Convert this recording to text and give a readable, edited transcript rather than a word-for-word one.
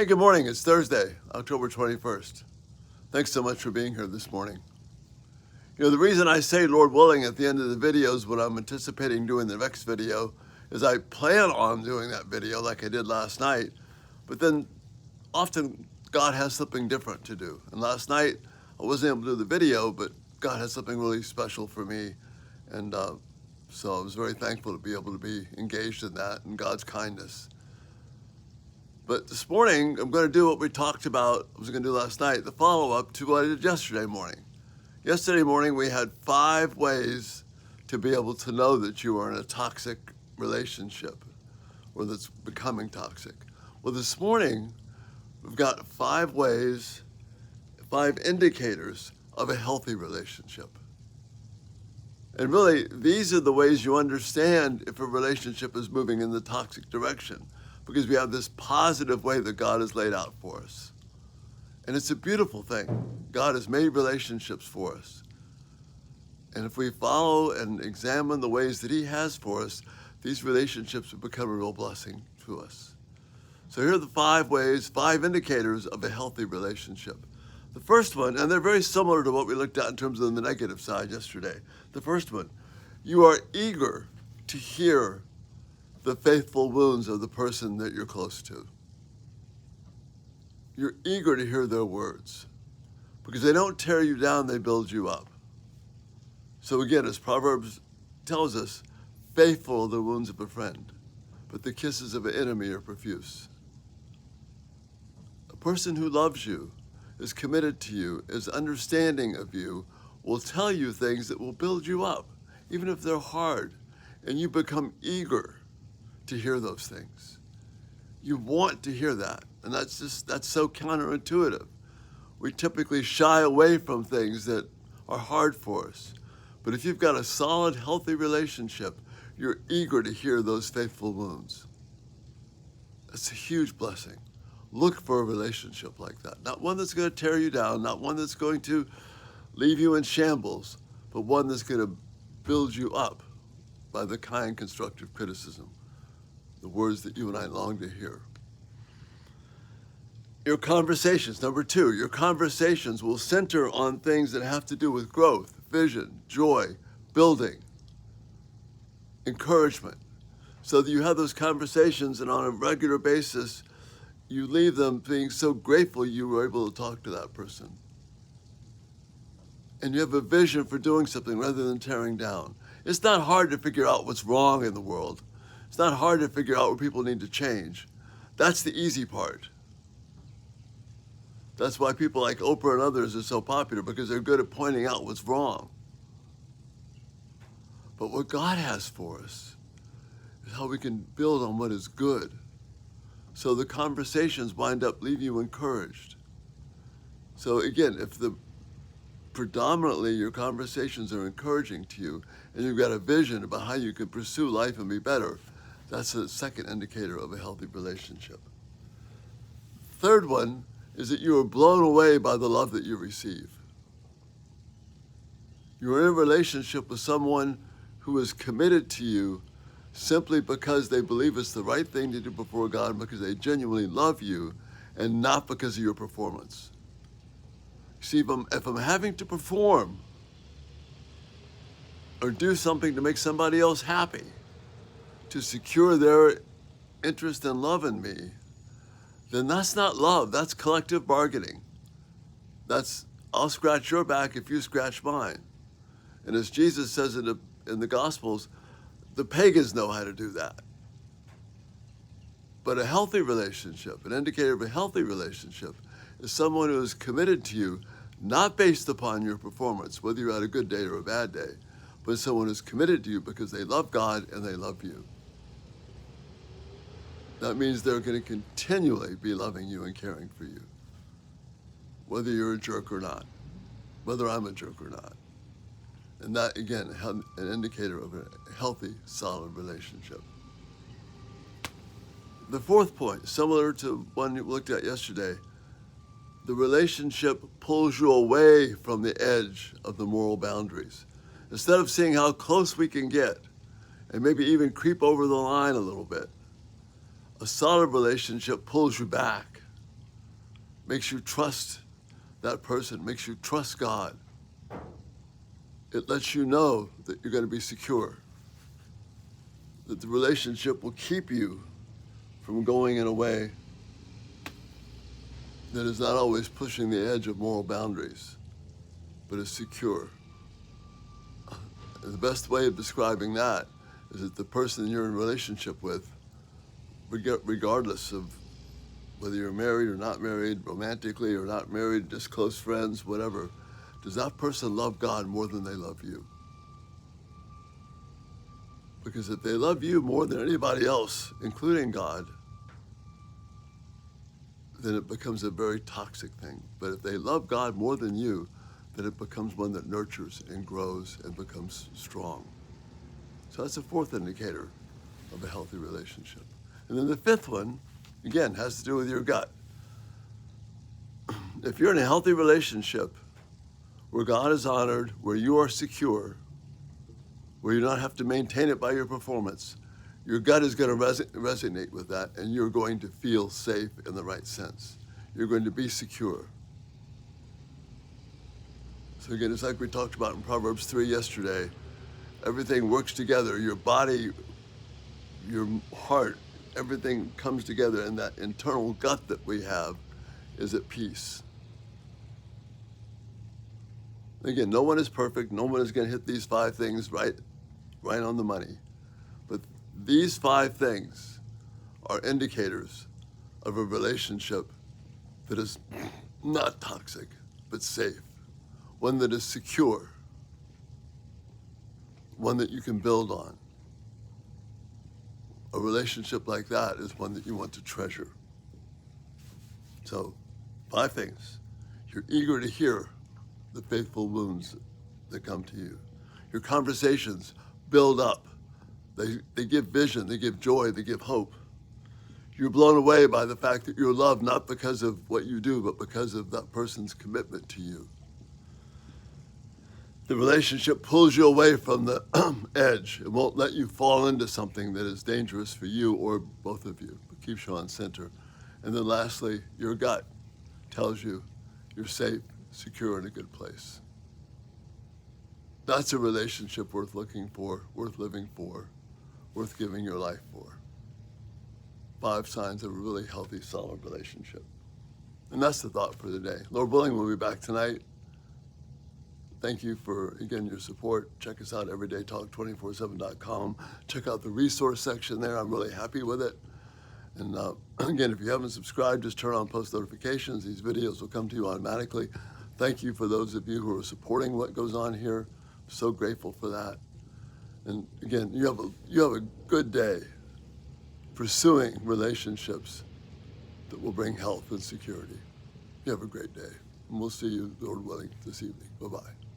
Hey, good morning. It's Thursday, October 21st. Thanks so much for being here this morning. You know, the reason I say Lord willing at the end of the videos when I'm anticipating doing the next video is I plan on doing that video like I did last night, but then often God has something different to do. And last night I wasn't able to do the video, but God had something really special for me. And so I was very thankful to be able to be engaged in that and God's kindness. But this morning, I'm going to do what we talked about, I was going to do last night, the follow-up to what I did yesterday morning. Yesterday morning, we had 5 ways to be able to know that you are in a toxic relationship or that's becoming toxic. Well, this morning, we've got 5 ways, 5 indicators of a healthy relationship. And really, these are the ways you understand if a relationship is moving in the toxic direction, because we have this positive way that God has laid out for us. And it's a beautiful thing. God has made relationships for us. And if we follow and examine the ways that He has for us, these relationships will become a real blessing to us. So here are the 5 ways, 5 indicators of a healthy relationship. The first one, and they're very similar to what we looked at in terms of the negative side yesterday. The first one, you are eager to hear the faithful wounds of the person that you're close to. You're eager to hear their words because they don't tear you down, they build you up. So again, as Proverbs tells us, faithful are the wounds of a friend, but the kisses of an enemy are profuse. A person who loves you, is committed to you, is understanding of you, will tell you things that will build you up, even if they're hard, and you become eager to hear those things. You want to hear that, and that's so counterintuitive. We typically shy away from things that are hard for us. But if you've got a solid, healthy relationship, you're eager to hear those faithful wounds. That's a huge blessing. Look for a relationship like that. Not one that's going to tear you down, not one that's going to leave you in shambles, but one that's going to build you up by the kind, constructive criticism, the words that you and I long to hear. Your conversations, number 2, your conversations will center on things that have to do with growth, vision, joy, building, encouragement, so that you have those conversations and on a regular basis, you leave them being so grateful you were able to talk to that person. And you have a vision for doing something rather than tearing down. It's not hard to figure out what's wrong in the world. It's not hard to figure out where people need to change. That's the easy part. That's why people like Oprah and others are so popular, because they're good at pointing out what's wrong. But what God has for us is how we can build on what is good. So the conversations wind up leaving you encouraged. So again, if predominantly your conversations are encouraging to you, and you've got a vision about how you can pursue life and be better, that's a second indicator of a healthy relationship. Third one is that you are blown away by the love that you receive. You're in a relationship with someone who is committed to you simply because they believe it's the right thing to do before God, because they genuinely love you, and not because of your performance. See, if I'm having to perform or do something to make somebody else happy, to secure their interest and love in me, then that's not love, that's collective bargaining. That's, I'll scratch your back if you scratch mine. And as Jesus says in the Gospels, the pagans know how to do that. But a healthy relationship, an indicator of a healthy relationship, is someone who is committed to you, not based upon your performance, whether you had a good day or a bad day, but someone who's committed to you because they love God and they love you. That means they're going to continually be loving you and caring for you, whether you're a jerk or not, whether I'm a jerk or not. And that, again, an indicator of a healthy, solid relationship. The fourth point, similar to one you looked at yesterday, the relationship pulls you away from the edge of the moral boundaries. Instead of seeing how close we can get and maybe even creep over the line a little bit, a solid relationship pulls you back. makes you trust that person, makes you trust God. It lets you know that you're going to be secure, that the relationship will keep you from going in a way that is not always pushing the edge of moral boundaries, but is secure. And the best way of describing that is that the person you're in a relationship with, regardless of whether you're married or not married, romantically or not married, just close friends, whatever, does that person love God more than they love you? Because if they love you more than anybody else, including God, then it becomes a very toxic thing. But if they love God more than you, then it becomes one that nurtures and grows and becomes strong. So that's the fourth indicator of a healthy relationship. And then the fifth one, again, has to do with your gut. If you're in a healthy relationship where God is honored, where you are secure, where you don't have to maintain it by your performance, your gut is going to resonate with that, and you're going to feel safe in the right sense. You're going to be secure. So again, it's like we talked about in Proverbs 3 yesterday. Everything works together. Your body, your heart, everything comes together, and that internal gut that we have is at peace. Again, no one is perfect. No one is going to hit these 5 things right on the money. But these 5 things are indicators of a relationship that is not toxic, but safe. One that is secure. One that you can build on. A relationship like that is one that you want to treasure. So, 5 things. You're eager to hear the faithful wounds that come to you. Your conversations build up. They give vision, they give joy, they give hope. You're blown away by the fact that you're loved not because of what you do, but because of that person's commitment to you. The relationship pulls you away from the edge. It won't let you fall into something that is dangerous for you or both of you, but keeps you on center. And then lastly, your gut tells you you're safe, secure, in a good place. That's a relationship worth looking for, worth living for, worth giving your life for. 5 signs of a really healthy, solid relationship. And that's the thought for the day. Lord willing, we'll be back tonight. Thank you for, again, your support. Check us out, everydaytalk247.com. Check out the resource section there. I'm really happy with it. And again, if you haven't subscribed, just turn on post notifications. These videos will come to you automatically. Thank you for those of you who are supporting what goes on here. I'm so grateful for that. And again, you have a good day pursuing relationships that will bring health and security. You have a great day. And we'll see you, Lord willing, this evening. Bye-bye.